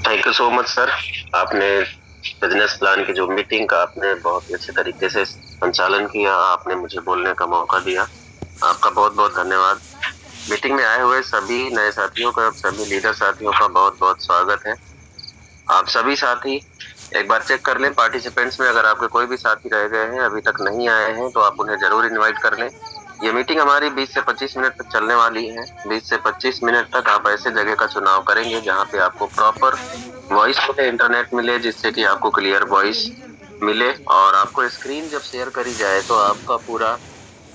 Thank you so much sir. आपने business plan की जो मीटिंग का आपने बहुत ही अच्छे तरीके से संचालन किया, आपने मुझे बोलने का मौका दिया, आपका बहुत बहुत धन्यवाद। मीटिंग में आए हुए सभी नए साथियों का, सभी लीडर साथियों का बहुत बहुत स्वागत है। आप सभी साथी एक बार चेक कर लें पार्टिसिपेंट्स में, अगर आपके कोई भी साथी रह गए हैं अभी तक नहीं आए हैं तो आप उन्हें जरूर इनवाइट कर लें। ये मीटिंग हमारी 20 से 25 मिनट तक चलने वाली है। 20 से 25 मिनट तक आप ऐसे जगह का चुनाव करेंगे जहां पे आपको प्रॉपर वॉइस मिले, इंटरनेट मिले, जिससे कि आपको क्लियर वॉइस मिले। और आपको स्क्रीन जब शेयर करी जाए तो आपका पूरा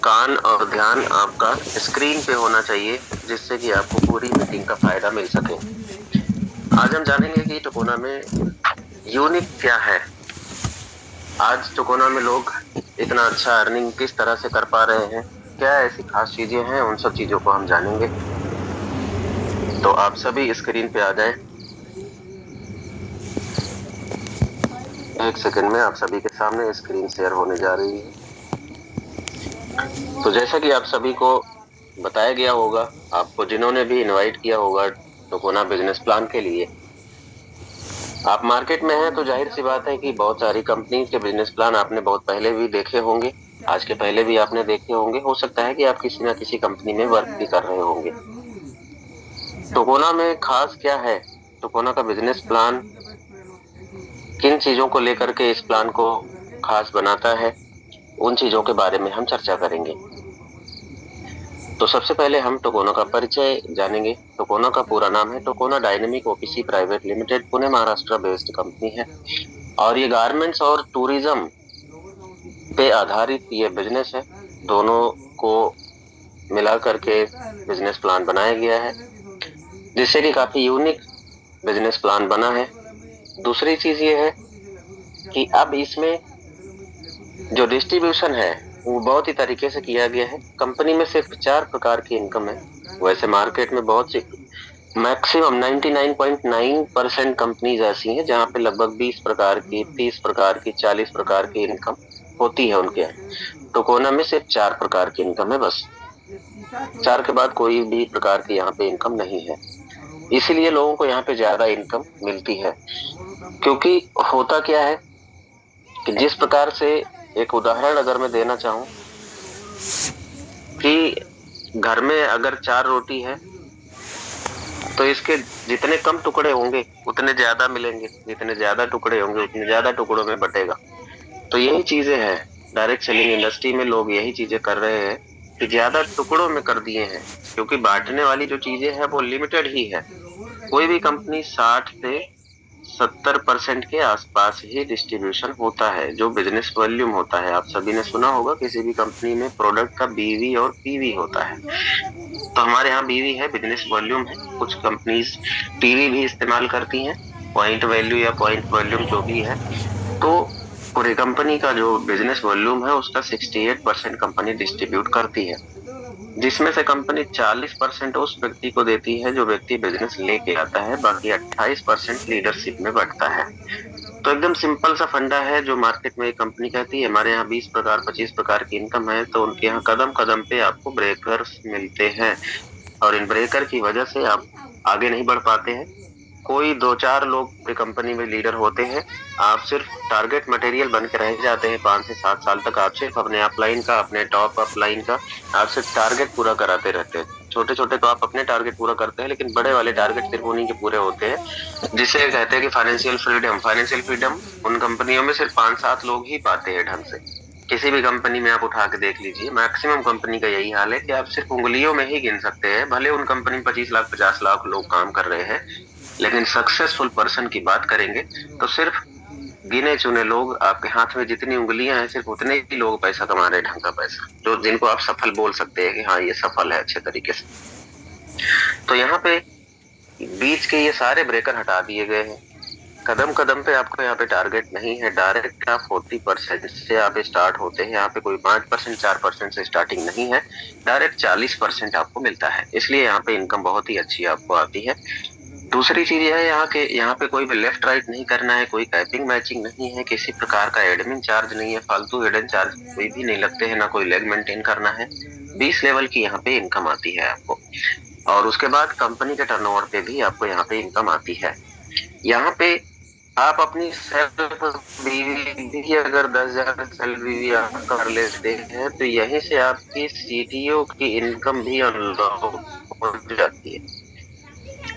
कान और ध्यान आपका स्क्रीन पे होना चाहिए, जिससे कि आपको पूरी मीटिंग का फायदा मिल सके। आज हम जानेंगे कि टोकोना में यूनिक क्या है। आज टोकोना में लोग इतना अच्छा अर्निंग किस तरह से कर पा रहे हैं, क्या ऐसी खास चीजें हैं, उन सब चीजों को हम जानेंगे। तो आप सभी स्क्रीन पे आ जाएं। एक सेकंड में आप सभी के सामने स्क्रीन शेयर होने जा रही है। तो जैसा कि आप सभी को बताया गया होगा, आपको जिन्होंने भी इनवाइट किया होगा टोकोना बिजनेस प्लान के लिए, आप मार्केट में हैं तो जाहिर सी बात है कि बहुत सारी कंपनी के बिजनेस प्लान आपने बहुत पहले भी देखे होंगे। आज के पहले भी आपने देखे होंगे, हो सकता है कि आप किसी ना किसी कंपनी में वर्क भी कर रहे होंगे। टोकोना में खास क्या है, टोकोना का बिजनेस प्लान किन चीजों को लेकर के इस प्लान को खास बनाता है, उन चीजों के बारे में हम चर्चा करेंगे। तो सबसे पहले हम टोकोना का परिचय जानेंगे। टोकोना का पूरा नाम है Tokona dynamic OPC private limited, Pune Maharashtra based company है। और ये गारमेंट्स और टूरिज्म पे आधारित ये बिजनेस है। दोनों को मिला करके बिजनेस प्लान बनाया गया है, जिससे कि काफी यूनिक बिजनेस प्लान बना है। दूसरी चीज ये है कि अब इसमें जो डिस्ट्रीब्यूशन है वो बहुत ही तरीके से किया गया है। कंपनी में सिर्फ 4 प्रकार की इनकम है। वैसे मार्केट में बहुत सी, मैक्सिमम 99.9% कंपनीज ऐसी हैं जहां पे लगभग 20 प्रकार की, 30 प्रकार की, 40 प्रकार की इनकम होती है उनके यहाँ। तो कोना में सिर्फ 4 प्रकार की इनकम है बस। 4 के बाद कोई भी प्रकार की यहाँ पे इनकम नहीं है। इसीलिए लोगों को यहाँ पे ज्यादा इनकम मिलती है। क्योंकि होता क्या है कि जिस प्रकार से, एक उदाहरण अगर मैं देना चाहूं कि घर में अगर 4 रोटी है तो इसके जितने कम टुकड़े होंगे उतने ज्यादा मिलेंगे, जितने ज्यादा टुकड़े होंगे उतने ज्यादा टुकड़ों में बटेगा। तो यही चीजें हैं, डायरेक्ट सेलिंग इंडस्ट्री में लोग यही चीजें कर रहे हैं कि ज्यादा टुकड़ों में कर दिए हैं। क्योंकि बांटने वाली जो चीजें हैं वो लिमिटेड ही है। कोई भी कंपनी 60 से 70% के आसपास ही डिस्ट्रीब्यूशन होता है, जो बिजनेस वॉल्यूम होता है। आप सभी ने सुना होगा किसी भी कंपनी में प्रोडक्ट का बीवी और पीवी होता है। तो हमारे यहाँ बीवी है, बिजनेस वॉल्यूम है। कुछ कंपनीज पीवी भी इस्तेमाल करती हैं, पॉइंट वैल्यू या पॉइंट वॉल्यूम जो भी है। तो पूरी कंपनी का जो बिजनेस वॉल्यूम है उसका 68% कंपनी डिस्ट्रीब्यूट करती है, जिसमें से कंपनी 40% उस व्यक्ति को देती है जो व्यक्ति बिजनेस लेके आता है, बाकी 28% लीडरशिप में बंटता है। तो एकदम सिंपल सा फंडा है जो मार्केट में एक कंपनी कहती है हमारे यहाँ 20 प्रकार 25 प्रकार की इनकम है, तो उनके यहाँ कदम कदम पे आपको ब्रेकर्स मिलते हैं। और इन ब्रेकर की वजह से आप आगे नहीं बढ़ पाते हैं। कोई 2-4 लोग पूरी कंपनी में लीडर होते हैं, आप सिर्फ टारगेट मटेरियल बन के रह जाते हैं। 5 से 7 साल तक आप सिर्फ अपने अपलाइन का, अपने टॉप अपलाइन का आप सिर्फ टारगेट पूरा कराते रहते हैं। छोटे छोटे तो आप अपने टारगेट पूरा करते हैं, लेकिन बड़े वाले टारगेट सिर्फ उन्हीं के पूरे होते हैं, जिसे कहते हैं कि फाइनेंशियल फ्रीडम। फाइनेंशियल फ्रीडम उन कंपनियों में सिर्फ 5-7 लोग ही पाते हैं ढंग से। किसी भी कंपनी में आप उठा के देख लीजिए, मैक्सिमम कंपनी का यही हाल है कि आप सिर्फ उंगलियों में ही गिन सकते हैं। भले उन कंपनी में 25 लाख 50 लाख लोग काम कर रहे हैं, लेकिन सक्सेसफुल पर्सन की बात करेंगे तो सिर्फ गिने चुने लोग, आपके हाथ में जितनी उंगलियां हैं सिर्फ उतने ही लोग पैसा कमा रहे हैं, ढंग का पैसा, जो जिनको आप सफल बोल सकते हैं कि हाँ ये सफल है अच्छे तरीके से। तो यहाँ पे बीच के ये सारे ब्रेकर हटा दिए गए हैं। कदम कदम पे आपको यहाँ पे टारगेट नहीं है। डायरेक्ट आप 40% से आप स्टार्ट होते हैं। यहाँ पे कोई 5% 4% से स्टार्टिंग नहीं है, डायरेक्ट 40% आपको मिलता है। इसलिए यहाँ पे इनकम बहुत ही अच्छी आपको आती है। दूसरी चीज यह है यहाँ पे कोई भी लेफ्ट राइट नहीं करना है, कोई कैपिंग मैचिंग नहीं है, किसी प्रकार का एडमिन चार्ज नहीं है, फालतू हिडन चार्ज कोई भी नहीं लगते हैं, ना कोई लेग मेंटेन करना है। 20 लेवल की यहाँ पे इनकम आती है आपको। और उसके बाद कंपनी के टर्नओवर पे भी आपको यहाँ पे इनकम आती है। यहाँ पे आप अपनी सेल्फ बीवी भी अगर 10,000 सेल्फ बीवी आप कर लेते हैं तो यहीं से आपकी सीटीओ की इनकम भी अनलॉक हो जाती है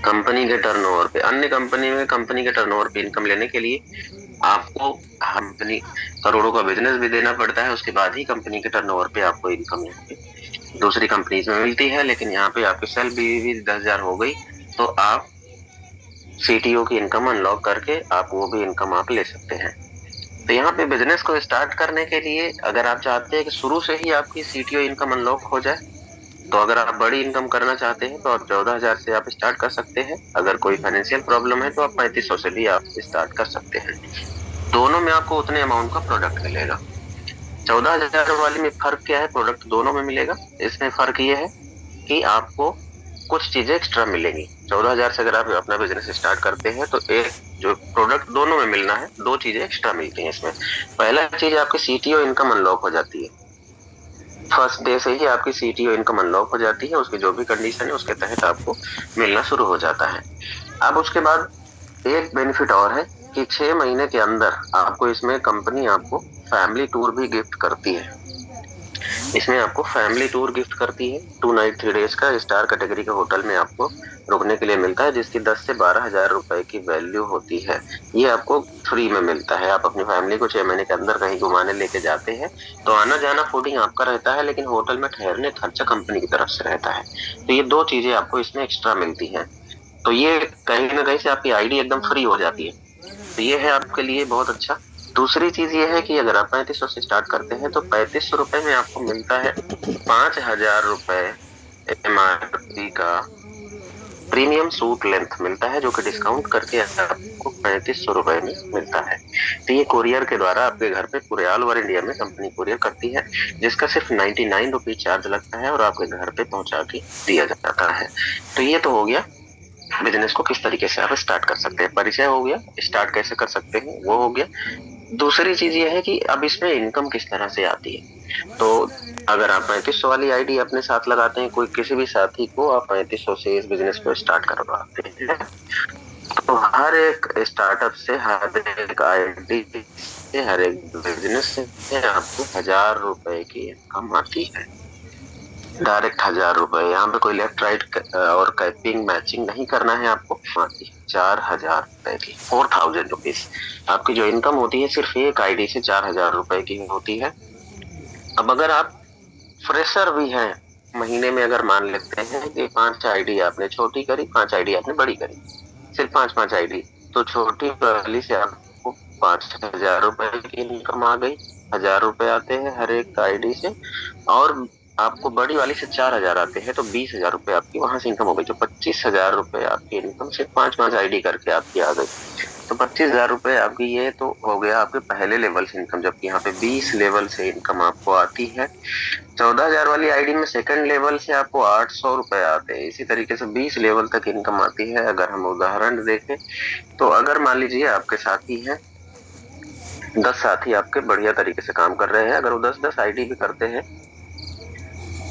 कंपनी के टर्नओवर पे। अन्य कंपनी में कंपनी के टर्नओवर पे इनकम लेने के लिए आपको कंपनी करोड़ों का बिजनेस भी देना पड़ता है, उसके बाद ही कंपनी के टर्नओवर पे आपको इनकम यहाँ पे दूसरी कंपनीज में मिलती है। लेकिन यहाँ पे आपकी सेल्फ बीवी भी 10,000 हो गई तो आप सीटीओ की इनकम अनलॉक करके आप वो भी इनकम आप ले सकते हैं। तो यहाँ पे बिजनेस को स्टार्ट करने के लिए अगर आप चाहते हैं कि शुरू से ही आपकी सीटीओ इनकम अनलॉक हो जाए, तो अगर आप बड़ी इनकम करना चाहते हैं तो आप 14,000 से आप स्टार्ट कर सकते हैं। अगर कोई फाइनेंशियल प्रॉब्लम है तो आप 3500 से भी आप स्टार्ट कर सकते हैं। दोनों में आपको उतने अमाउंट का प्रोडक्ट मिलेगा। 14,000 वाली में फर्क क्या है, प्रोडक्ट दोनों में मिलेगा। इसमें फर्क ये है कि आपको कुछ चीजें एक्स्ट्रा मिलेंगी। 14,000 से अगर आप अपना बिजनेस स्टार्ट करते हैं तो एक जो प्रोडक्ट दोनों में मिलना है, दो चीजें एक्स्ट्रा मिलती हैं इसमें। पहला चीज आपकी सीटीओ इनकम अनलॉक हो जाती है, फर्स्ट डे से ही आपकी सीटीओ इनकम अनलॉक हो जाती है। उसकी जो भी कंडीशन है उसके तहत आपको मिलना शुरू हो जाता है। अब उसके बाद एक बेनिफिट और है कि 6 महीने के अंदर आपको इसमें कंपनी आपको फैमिली टूर भी गिफ्ट करती है। इसमें आपको फैमिली टूर गिफ्ट करती है। 2 नाइट 3 डेज का स्टार कैटेगरी के होटल में आपको रुकने के लिए मिलता है, जिसकी 10 से 12,000 रुपए की वैल्यू होती है। ये आपको फ्री में मिलता है। आप अपनी फैमिली को 6 महीने के अंदर कहीं घुमाने लेके जाते हैं तो आना जाना फूडिंग आपका रहता है, लेकिन होटल में ठहरने खर्चा कंपनी की तरफ से रहता है। तो ये दो चीजें आपको इसमें एक्स्ट्रा मिलती हैं। तो ये कहीं ना कहीं से आपकी आईडी एकदम फ्री हो जाती है। तो ये है आपके लिए बहुत अच्छा। दूसरी चीज ये है कि अगर आप 3500 से स्टार्ट करते हैं तो 3500 रुपए में आपको मिलता है 5,000 रुपए एमआरपी का प्रीमियम सूट लेंथ मिलता है, जो कि डिस्काउंट करके आपको 3500 रुपए में मिलता है। तो ये कोरियर के द्वारा आपके घर पे पूरे ऑल ओवर इंडिया में कंपनी कोरियर करती है, जिसका सिर्फ 99 रुपीज चार्ज लगता है और आपके घर पे पहुंचा के दिया जाता है। तो ये तो हो गया बिजनेस को किस तरीके से आप स्टार्ट कर सकते हैं, परिचय हो गया, स्टार्ट कैसे कर सकते हैं वो हो गया। दूसरी चीज ये है कि अब इसमें इनकम किस तरह से आती है। तो अगर आप 3500 वाली आईडी अपने साथ लगाते हैं, कोई किसी भी साथी को आप 3500 से इस बिजनेस को स्टार्ट करवाते हैं, तो हर एक स्टार्टअप से, हर एक आईडी से, हर एक बिजनेस से आपको 1,000 रुपए की इनकम आती है, डायरेक्ट 1,000 रुपए। यहाँ पे कोई लेफ्ट राइट और कैपिंग मैचिंग नहीं करना है आपको। 4,000 रुपए की 4,000 रुपीज आपकी जो इनकम होती है सिर्फ एक आईडी से 4,000 रुपए की होती है। अब अगर आप फ्रेशर भी हैं, महीने में अगर मान लेते हैं कि 5 आईडी आपने छोटी करी, 5 आईडी आपने बड़ी करी, सिर्फ 5 आईडी, तो छोटी वाली से आपको 5,000 रुपए की इनकम आ गई। 1,000 रुपए आते हैं हर एक आईडी से, और आपको बड़ी वाली से 4,000 आते हैं तो 20,000 रुपए आपकी वहां से इनकम हो गई। जो 25,000 रुपए आपकी इनकम सिर्फ 5 आईडी करके आपकी आ गई। तो 25,000 रुपए आपकी ये तो हो गया आपके पहले लेवल से इनकम, जबकि यहाँ पे 20 लेवल से इनकम आपको आती है। 14,000 वाली आईडी में सेकंड लेवल से आपको 800 रुपए आते हैं। इसी तरीके से 20 लेवल तक इनकम आती है। अगर हम उदाहरण देखें तो अगर मान लीजिए आपके साथी हैं, 10 साथी आपके बढ़िया तरीके से काम कर रहे हैं, अगर वो 10-10 आईडी भी करते हैं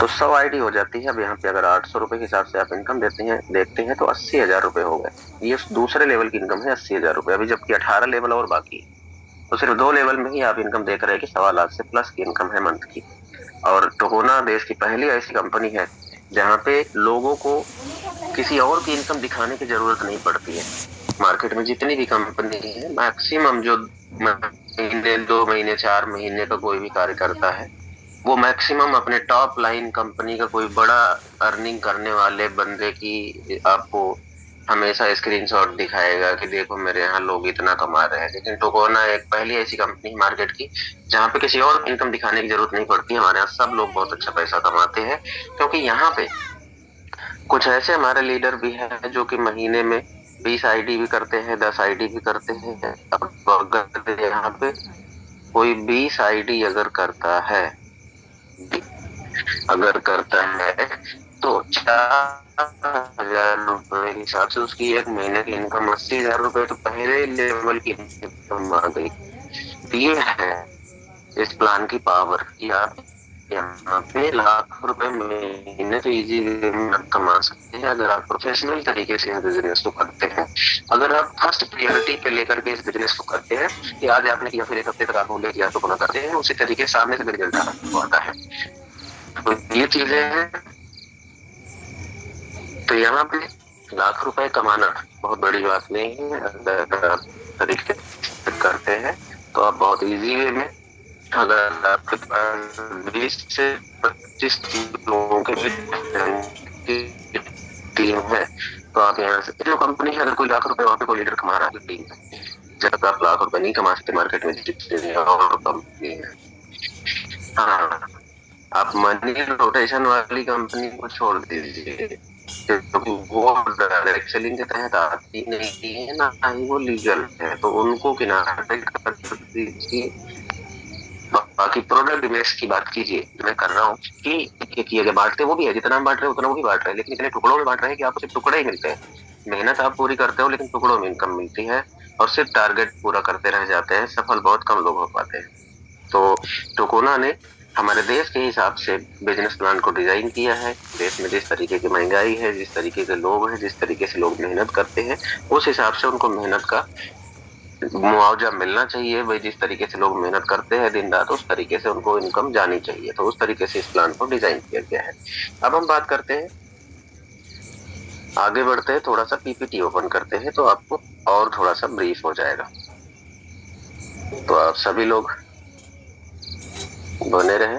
तो 100 आईडी हो जाती है। अब यहाँ पे अगर 800 रुपए के हिसाब से आप इनकम देखते हैं तो 80,000 रुपए हो गए। ये दूसरे लेवल की इनकम है 80,000 रुपए। अभी जबकि 18 लेवल और बाकी है, तो सिर्फ 2 लेवल में ही आप इनकम देख रहे हैं कि 1.25 लाख से प्लस की इनकम है मंथ की। और टोकोना देश की पहली ऐसी कंपनी है जहाँ पे लोगों को किसी और की इनकम दिखाने की जरूरत नहीं पड़ती है। मार्केट में जितनी भी कंपनी है, मैक्सिमम जो महीने, 2 महीने, 4 महीने का कोई भी कार्य करता है, वो मैक्सिमम अपने टॉप लाइन कंपनी का कोई बड़ा अर्निंग करने वाले बंदे की आपको हमेशा स्क्रीनशॉट दिखाएगा कि देखो मेरे यहाँ लोग इतना कमा रहे हैं। लेकिन टोकोना एक पहली ऐसी कंपनी मार्केट की जहाँ पे किसी और इनकम दिखाने की जरूरत नहीं पड़ती। हमारे यहाँ सब लोग बहुत अच्छा पैसा कमाते हैं, क्योंकि यहाँ पे कुछ ऐसे हमारे लीडर भी हैं जो कि महीने में 20 आईडी भी करते हैं, 10 आईडी भी करते हैं। अब अगर यहाँ पे कोई 20 आईडी अगर करता है तो 4,000 रुपए के हिसाब से उसकी एक महीने की इनकम 80,000 रुपए तो पहले लेवल की इनकम आ गई। तो ये है इस प्लान की पावर कि आप यहाँ पे लाख रुपए महीने तो इजी वे में आप कमा सकते हैं अगर आप प्रोफेशनल तरीके से बिजनेस को करते हैं। अगर आप फर्स्ट प्रायोरिटी पे लेकर के इस बिजनेस को करते हैं कि आज आपने किया फिर एक हफ्ते तक आप बोले किया तो करते हैं, उसी तरीके से सामने से रिजल्ट आता है। तो ये चीजें हैं। तो यहाँ पे लाख रुपए कमाना बहुत बड़ी बात नहीं है। अगर आप तरीके से करते हैं तो आप बहुत इजी वे में, अगर आपके पास 20 से 25 लोगों की टीम है तो आप यहाँ से जो कंपनी है, अगर कोई लाख रुपए वहां पे कोई लीडर कमा रहा है टीम है, जब तक आप लाख रुपए नहीं कमा सकते मार्केट में जितने और कंपनी है। हाँ, आप मनी रोटेशन वाली कंपनी को छोड़ दीजिए क्योंकि वो डायरेक्ट सेलिंग के तहत आती नहीं है, ना ही वो लीगल है, तो उनको किनारे कर दीजिए। बाकी प्रोडक्ट बेस की बात कीजिए, मैं कर रहा हूँ कि अगर बांटते वो भी है, जितना हम बांट रहे हैं उतना वो भी बांट रहे हैं, लेकिन इतने टुकड़ों में बांट रहे हैं कि आपको सिर्फ टुकड़े ही मिलते हैं। मेहनत आप पूरी करते हो लेकिन टुकड़ों में इनकम मिलती है और सिर्फ टारगेट पूरा करते रह जाते हैं। सफल बहुत कम लोग हो पाते हैं। तो टोकोना ने हमारे देश के हिसाब से बिजनेस प्लान को डिजाइन किया है। देश में जिस तरीके की महंगाई है, जिस तरीके के लोग हैं, जिस तरीके से लोग मेहनत करते हैं, उस हिसाब से उनको मेहनत का मुआवजा मिलना चाहिए। भाई जिस तरीके से लोग मेहनत करते हैं दिन रात, उस तरीके से उनको इनकम जानी चाहिए। तो उस तरीके से इस प्लान को डिजाइन किया गया है। अब हम बात करते हैं, आगे बढ़ते हैं, थोड़ा सा पीपीटी ओपन करते हैं तो आपको और थोड़ा सा ब्रीफ हो जाएगा। तो आप सभी लोग बने रहे,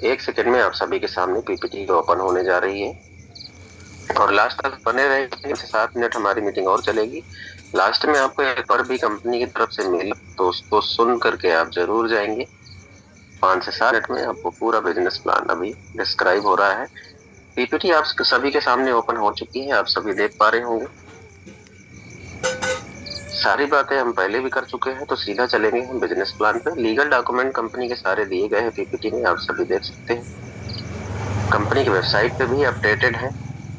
1 सेकंड में आप सभी के सामने पीपीटी ओपन होने जा रही है और लास्ट तक बने रहे। 7 मिनट हमारी मीटिंग और चलेगी। लास्ट में आपको एक और भी कंपनी की तरफ से मिल, तो उसको सुन करके आप जरूर जाएंगे। 5 से 7 मिनट में आपको पूरा बिजनेस प्लान अभी डिस्क्राइब हो रहा है। पीपीटी आप सभी के सामने ओपन हो चुकी है, आप सभी देख पा रहे होंगे। सारी बातें हम पहले भी कर चुके हैं, तो सीधा चलेंगे हम बिजनेस प्लान पे। लीगल डॉक्यूमेंट कंपनी के सारे दिए गए हैं पीपीटी में, आप सभी देख सकते हैं। कंपनी की वेबसाइट पे भी अपडेटेड है।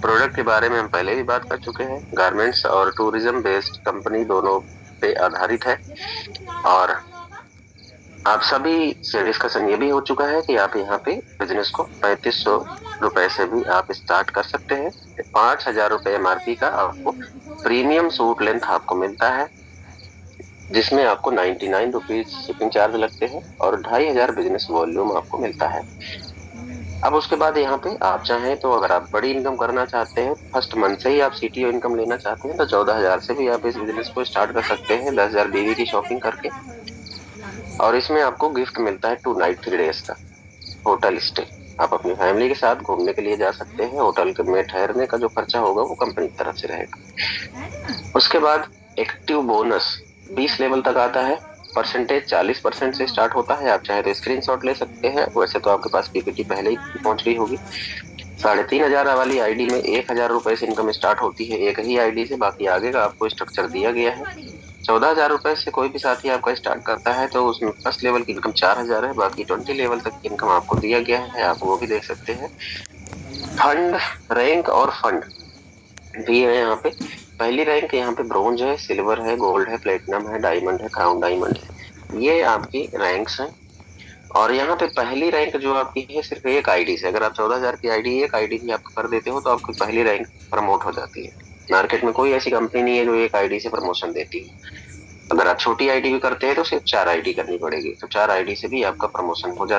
प्रोडक्ट के बारे में हम पहले भी बात कर चुके हैं। गारमेंट्स और टूरिज्म बेस्ड कंपनी दोनों पे आधारित है। और आप सभी से डिस्कशन ये भी हो चुका है कि आप यहाँ पे बिजनेस को 3500 रुपए से भी आप स्टार्ट कर सकते हैं। 5000 रुपए एमआरपी का आपको प्रीमियम सूट लेंथ आपको मिलता है, जिसमें आपको 99 रुपीज शिपिंग चार्ज लगते हैं और 2500 बिजनेस वॉल्यूम आपको मिलता है। अब उसके बाद यहाँ पे आप चाहें तो अगर आप बड़ी इनकम करना चाहते हैं, फर्स्ट मंथ से ही आप सीटीओ इनकम लेना चाहते हैं, तो 14,000 से भी आप इस बिजनेस को स्टार्ट कर सकते हैं 10,000 बीवी की शॉपिंग करके। और इसमें आपको गिफ्ट मिलता है 2 नाइट 3 डेज का होटल स्टे। आप अपनी फैमिली के साथ घूमने के लिए जा सकते हैं। होटल में ठहरने का जो खर्चा होगा वो कंपनी की तरफ से रहेगा। उसके बाद एक्टिव बोनस 20 लेवल तक आता है। परसेंटेज 40% से स्टार्ट होता है। आप चाहे तो स्क्रीनशॉट ले सकते हैं, वैसे तो आपके पास पीपीटी पहले ही पहुंच गई होगी। 3,500 वाली आईडी में 1,000 रुपए से इनकम स्टार्ट होती है, एक ही आईडी से। बाकी आगे का आपको स्ट्रक्चर दिया गया है। 14,000 रुपए से कोई भी साथी आपका स्टार्ट करता है तो उसमें फर्स्ट लेवल की इनकम 4,000 है। बाकी 20 लेवल तक की इनकम आपको दिया गया है, आप वो भी देख सकते हैं। फंड, रैंक और फंड भी है यहाँ पे। पहली रैंक यहाँ पे ब्रोंज है, सिल्वर है, गोल्ड है, प्लेटिनम है, डायमंड है, क्राउन डायमंड है। ये आपकी रैंक्स हैं। और यहाँ पे पहली रैंक जो आपकी है सिर्फ एक आईडी से, अगर आप 14,000 की आईडी एक आईडी भी आप कर देते हो तो आपकी पहली रैंक प्रमोट हो जाती है। मार्केट में कोई ऐसी कंपनी नहीं है जो एक आईडी से प्रमोशन देती है। अगर आप छोटी आईडी भी करते हैं तो सिर्फ 4 आईडी करनी पड़ेगी, तो 4 आईडी से भी आपका प्रमोशन हो जाता है।